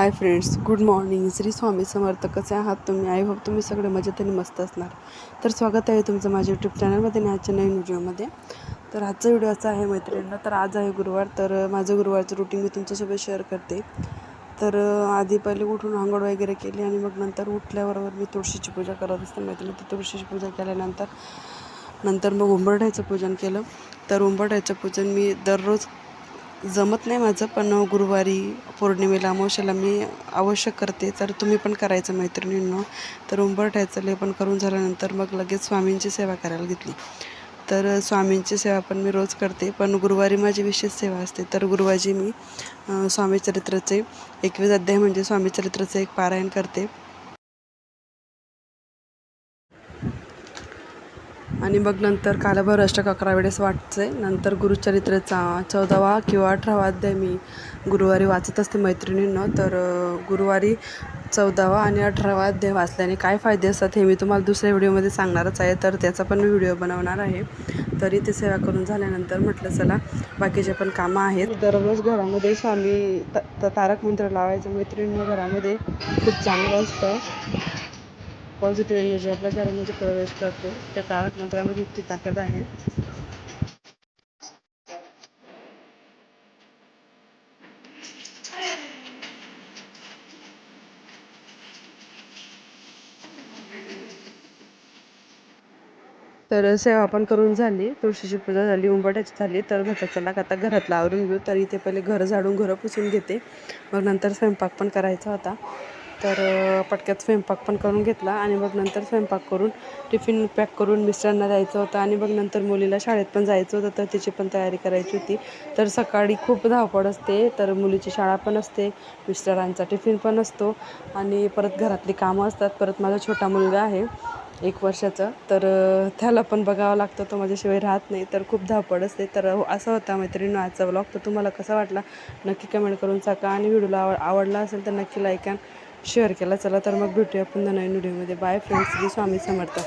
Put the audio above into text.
हाय friends, good morning. Shri Swami Samarth. कसे आहात तुम्ही? आय होप तुम्ही सगळे मजेत आणि मस्त असणार. तर स्वागत आहे तुमचं माझ्या यूट्यूब चॅनलमध्ये आणि आजच्या नवीन व्हिडिओमध्ये. तर आजचा व्हिडिओ असा आहे मैत्रिणींना, तर आज आहे गुरुवार. तर माझं गुरुवारचं रुटीन मी तुमच्यासोबत शेअर करते. तर आधी पहिले उठून आंघोळ वगैरे केली आणि मग नंतर उठल्याबरोबर मी तुळशीची पूजा करत असते मैत्रिणी. तर तुळशीची पूजा केल्यानंतर मग उंबरठ्याचं पूजन केलं. तर उंबरठ्याचं पूजन मी दररोज जमत नाही माझं, पण गुरुवारी पौर्णिमेला अमावस्येला मी आवश्यक करते. तर तुम्ही पण करायचं मैत्रिणींनो. तर उंबरठ्याचं लेपन करून झाल्यानंतर मग लगेच स्वामींची सेवा करायला घेतली. तर स्वामींची सेवा पण मी रोज करते, पण गुरुवारी माझी विशेष सेवा असते. तर गुरुवारी मी स्वामीचरित्राचे 21 अध्याय म्हणजे स्वामीचरित्राचं एक पारायण करते. आणि मग नंतर कालभैरव अष्टक 11 वेळेस वाचते. नंतर गुरुचरित्राचा 14वा किंवा 18वा अध्याय मी गुरुवारी वाचत असते मैत्रिणींनो. तर गुरुवारी 14वा आणि 18वा अध्याय वाचल्याने काय फायदे असतात हे मी तुम्हाला दुसऱ्या व्हिडिओमध्ये सांगणारच आहे. तर त्याचा पण मी व्हिडिओ बनवणार आहे. तरी ते सेवा करून झाल्यानंतर म्हटलं चला बाकीचे पण कामं आहेत. दररोज घरामध्ये स्वामी तारक मंत्र लावायचं मैत्रिणींनो. घरामध्ये खूप चांगलं असतं. पॉझिटिव्ह एनर्जी आपल्या घरामध्ये प्रवेश करते. त्या तारक मंत्रामध्ये इतकी ताकद आहे. तर सेवा पण करून झाली, तुळशीची पूजा झाली, उंबरठ्याची झाली. तर म्हटलं चला आता घरातलं आवरून घेऊ. तर इथे पहिले घर झाडून घरं पुसून घेते. मग नंतर स्वयंपाक पण करायचा होता. तर पटक्यात स्वयंपाक पण करून घेतला आणि मग नंतर स्वयंपाक करून टिफिन पॅक करून मिस्टरांना द्यायचं होतं आणि मग नंतर मुलीला शाळेत पण जायचं होतं. तर तिची पण तयारी करायची होती. तर सकाळी खूप धावपळ असते. तर मुलीची शाळा पण असते, मिस्टरांचा टिफिन पण असतो आणि परत घरातली कामं असतात. परत माझा छोटा मुलगा आहे 1 वर्षाचा. तर त्याला पण बघावं लागतं, तो माझ्याशिवाय राहत नाही. तर खूप धावपळ असते. तर असा होता मैत्रिणींनो आजचा व्लॉग. तर तुम्हाला कसा वाटला नक्की कमेंट करून सांगा आणि व्हिडिओला आवडला असेल तर नक्की लाईक अँड शेअर केला. चला तर मग भेटूया पुन्हा नवीन व्हिडिओमध्ये. Bye friends. श्री स्वामी समर्थ.